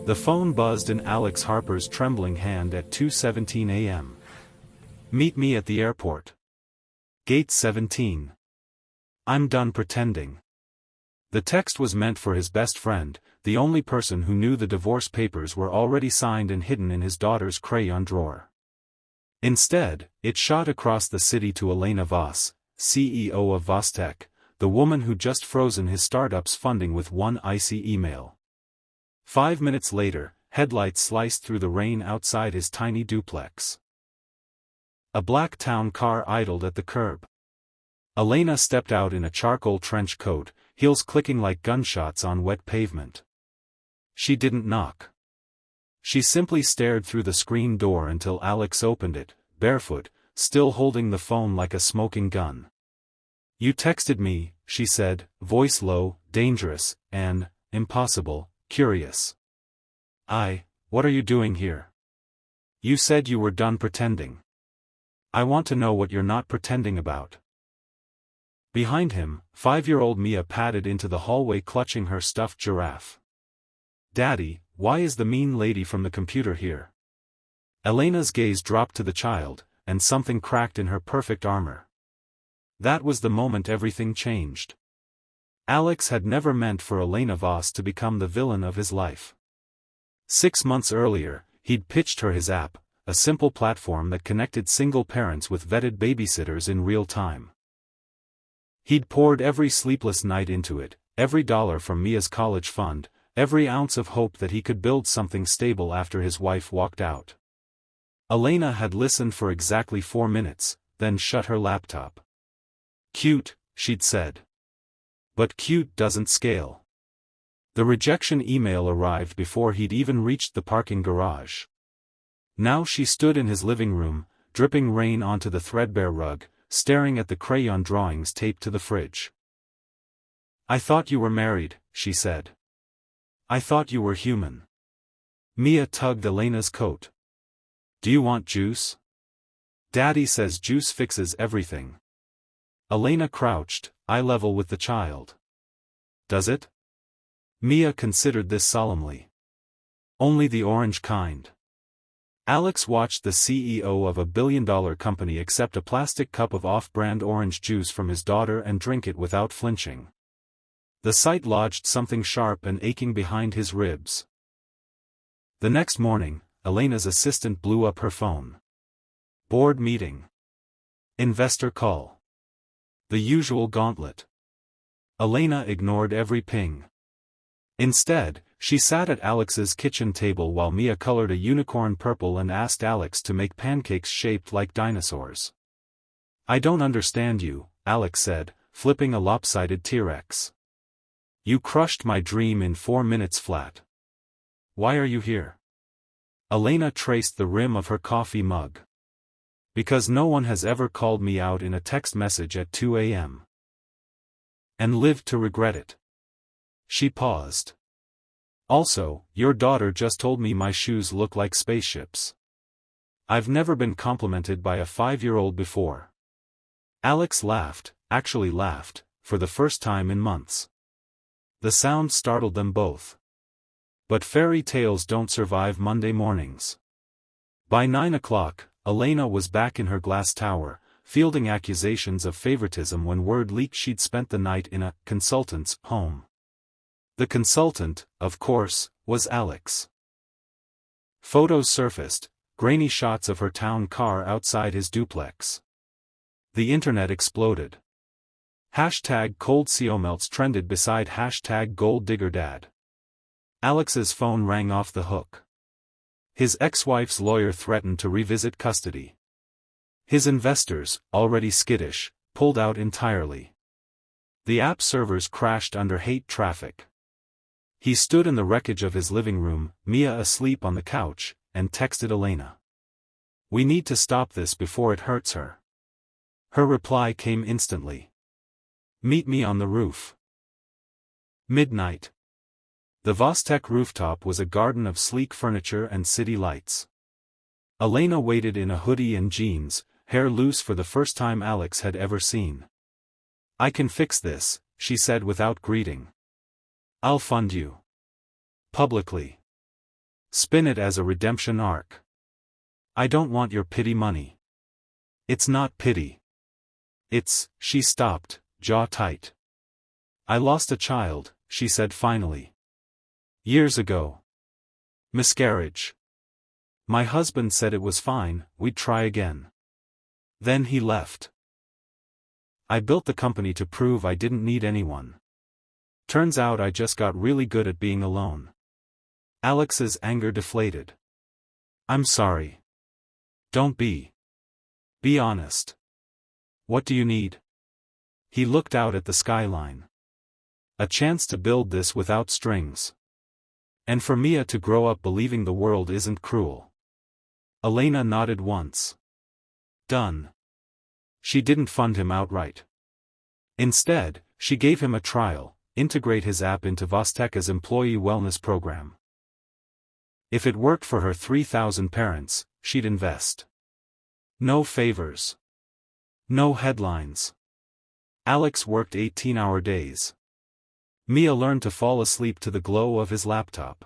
The phone buzzed in Alex Harper's trembling hand at 2:17 a.m. Meet me at the airport. Gate 17. I'm done pretending. The text was meant for his best friend, the only person who knew the divorce papers were already signed and hidden in his daughter's crayon drawer. Instead, it shot across the city to Elena Voss, CEO of Vostech, the woman who just frozen his startup's funding with one icy email. 5 minutes later, headlights sliced through the rain outside his tiny duplex. A black town car idled at the curb. Elena stepped out in a charcoal trench coat, heels clicking like gunshots on wet pavement. She didn't knock. She simply stared through the screen door until Alex opened it, barefoot, still holding the phone like a smoking gun. You texted me, she said, voice low, dangerous, and, impossible, curious. What are you doing here? You said you were done pretending. I want to know what you're not pretending about. Behind him, 5-year-old Mia padded into the hallway clutching her stuffed giraffe. Daddy, why is the mean lady from the computer here? Elena's gaze dropped to the child, and something cracked in her perfect armor. That was the moment everything changed. Alex had never meant for Elena Voss to become the villain of his life. 6 months earlier, he'd pitched her his app, a simple platform that connected single parents with vetted babysitters in real time. He'd poured every sleepless night into it, every dollar from Mia's college fund, every ounce of hope that he could build something stable after his wife walked out. Elena had listened for exactly 4 minutes, then shut her laptop. Cute, she'd said. But cute doesn't scale. The rejection email arrived before he'd even reached the parking garage. Now she stood in his living room, dripping rain onto the threadbare rug, staring at the crayon drawings taped to the fridge. I thought you were married, she said. I thought you were human. Mia tugged Elena's coat. Do you want juice? Daddy says juice fixes everything. Elena crouched, eye level with the child. Does it? Mia considered this solemnly. Only the orange kind. Alex watched the CEO of a billion-dollar company accept a plastic cup of off-brand orange juice from his daughter and drink it without flinching. The sight lodged something sharp and aching behind his ribs. The next morning, Elena's assistant blew up her phone. Board meeting. Investor call. The usual gauntlet. Elena ignored every ping. Instead, she sat at Alex's kitchen table while Mia colored a unicorn purple and asked Alex to make pancakes shaped like dinosaurs. I don't understand you, Alex said, flipping a lopsided T-Rex. You crushed my dream in 4 minutes flat. Why are you here? Elena traced the rim of her coffee mug. Because no one has ever called me out in a text message at 2 a.m. And lived to regret it. She paused. Also, your daughter just told me my shoes look like spaceships. I've never been complimented by a 5-year-old before. Alex laughed, actually laughed, for the first time in months. The sound startled them both. But fairy tales don't survive Monday mornings. By 9 o'clock, Elena was back in her glass tower, fielding accusations of favoritism when word leaked she'd spent the night in a consultant's home. The consultant, of course, was Alex. Photos surfaced, grainy shots of her town car outside his duplex. The internet exploded. Hashtag cold CO melts trended beside hashtag gold digger dad. Alex's phone rang off the hook. His ex-wife's lawyer threatened to revisit custody. His investors, already skittish, pulled out entirely. The app servers crashed under hate traffic. He stood in the wreckage of his living room, Mia asleep on the couch, and texted Elena. We need to stop this before it hurts her. Her reply came instantly. Meet me on the roof. Midnight. The Vostech rooftop was a garden of sleek furniture and city lights. Elena waited in a hoodie and jeans, hair loose for the first time Alex had ever seen. I can fix this, she said without greeting. I'll fund you. Publicly. Spin it as a redemption arc. I don't want your pity money. It's not pity. She stopped, jaw tight. I lost a child, she said finally. Years ago. Miscarriage. My husband said it was fine, we'd try again. Then he left. I built the company to prove I didn't need anyone. Turns out I just got really good at being alone. Alex's anger deflated. I'm sorry. Don't be. Be honest. What do you need? He looked out at the skyline. A chance to build this without strings. And for Mia to grow up believing the world isn't cruel. Elena nodded once. Done. She didn't fund him outright. Instead, she gave him a trial, integrate his app into Vosteka's employee wellness program. If it worked for her 3,000 parents, she'd invest. No favors. No headlines. Alex worked 18-hour days. Mia learned to fall asleep to the glow of his laptop.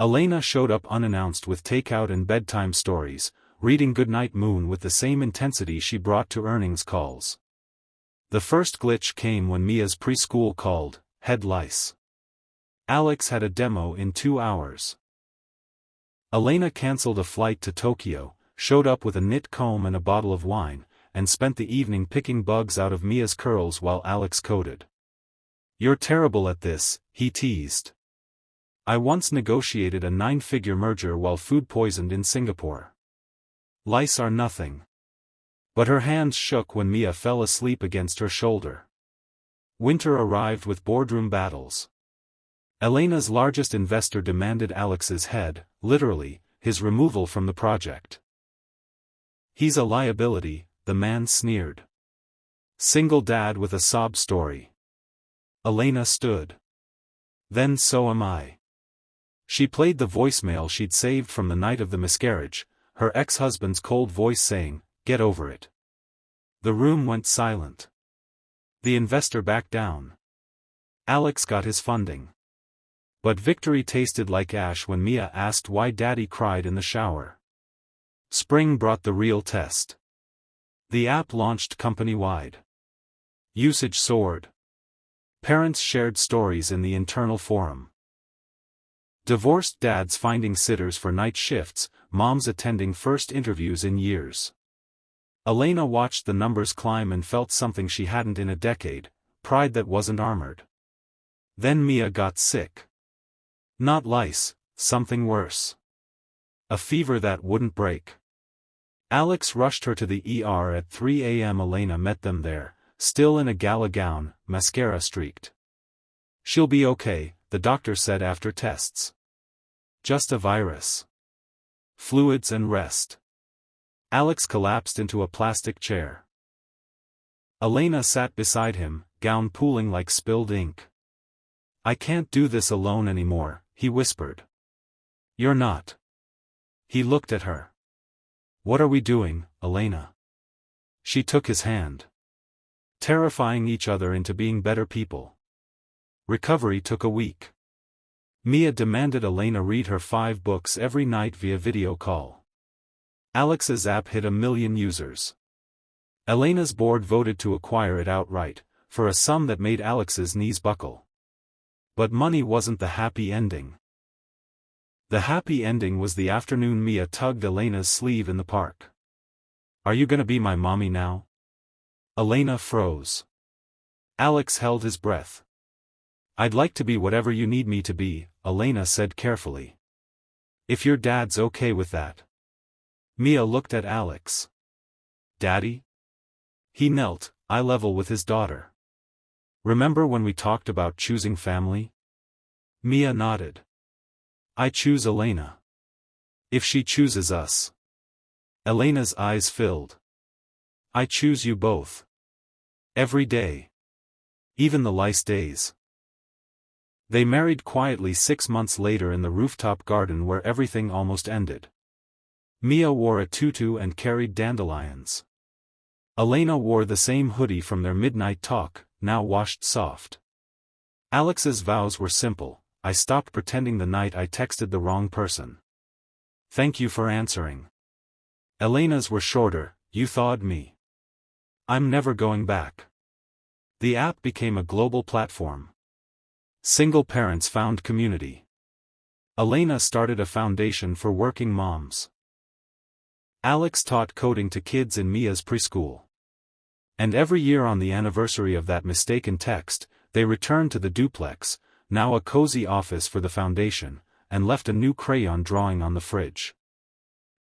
Elena showed up unannounced with takeout and bedtime stories, reading Goodnight Moon with the same intensity she brought to earnings calls. The first glitch came when Mia's preschool called, head lice. Alex had a demo in 2 hours. Elena canceled a flight to Tokyo, showed up with a knit comb and a bottle of wine, and spent the evening picking bugs out of Mia's curls while Alex coded. You're terrible at this, he teased. I once negotiated a 9-figure merger while food poisoned in Singapore. Lice are nothing. But her hands shook when Mia fell asleep against her shoulder. Winter arrived with boardroom battles. Elena's largest investor demanded Alex's head, literally, his removal from the project. He's a liability, the man sneered. Single dad with a sob story. Elena stood. Then so am I. She played the voicemail she'd saved from the night of the miscarriage, her ex-husband's cold voice saying, "Get over it." The room went silent. The investor backed down. Alex got his funding. But victory tasted like ash when Mia asked why Daddy cried in the shower. Spring brought the real test. The app launched company-wide. Usage soared. Parents shared stories in the internal forum. Divorced dads finding sitters for night shifts, moms attending first interviews in years. Elena watched the numbers climb and felt something she hadn't in a decade, pride that wasn't armored. Then Mia got sick. Not lice, something worse. A fever that wouldn't break. Alex rushed her to the ER at 3 a.m. Elena met them there, still in a gala gown, mascara streaked. She'll be okay, the doctor said after tests. Just a virus. Fluids and rest. Alex collapsed into a plastic chair. Elena sat beside him, gown pooling like spilled ink. I can't do this alone anymore, he whispered. You're not. He looked at her. What are we doing, Elena? She took his hand. Terrifying each other into being better people. Recovery took a week. Mia demanded Elena read her 5 books every night via video call. Alex's app hit 1 million users. Elena's board voted to acquire it outright, for a sum that made Alex's knees buckle. But money wasn't the happy ending. The happy ending was the afternoon Mia tugged Elena's sleeve in the park. Are you gonna be my mommy now? Elena froze. Alex held his breath. I'd like to be whatever you need me to be, Elena said carefully. If your dad's okay with that. Mia looked at Alex. Daddy? He knelt, eye level with his daughter. Remember when we talked about choosing family? Mia nodded. I choose Elena. If she chooses us. Elena's eyes filled. I choose you both. Every day. Even the lice days. They married quietly 6 months later in the rooftop garden where everything almost ended. Mia wore a tutu and carried dandelions. Elena wore the same hoodie from their midnight talk, now washed soft. Alex's vows were simple, I stopped pretending the night I texted the wrong person. Thank you for answering. Elena's were shorter, you thawed me. I'm never going back. The app became a global platform. Single parents found community. Elena started a foundation for working moms. Alex taught coding to kids in Mia's preschool. And every year on the anniversary of that mistaken text, they returned to the duplex, now a cozy office for the foundation, and left a new crayon drawing on the fridge.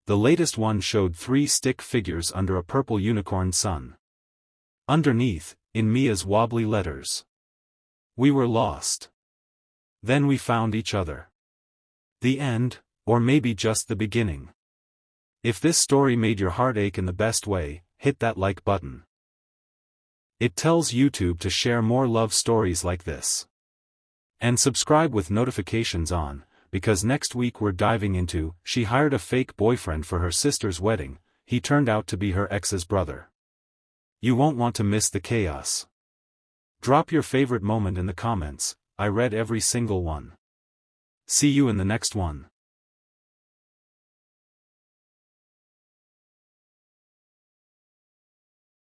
The latest one showed 3 stick figures under a purple unicorn sun. Underneath, in Mia's wobbly letters. We were lost. Then we found each other. The end, or maybe just the beginning. If this story made your heart ache in the best way, hit that like button. It tells YouTube to share more love stories like this. And subscribe with notifications on, because next week we're diving into, she hired a fake boyfriend for her sister's wedding, he turned out to be her ex's brother. You won't want to miss the chaos. Drop your favorite moment in the comments, I read every single one. See you in the next one.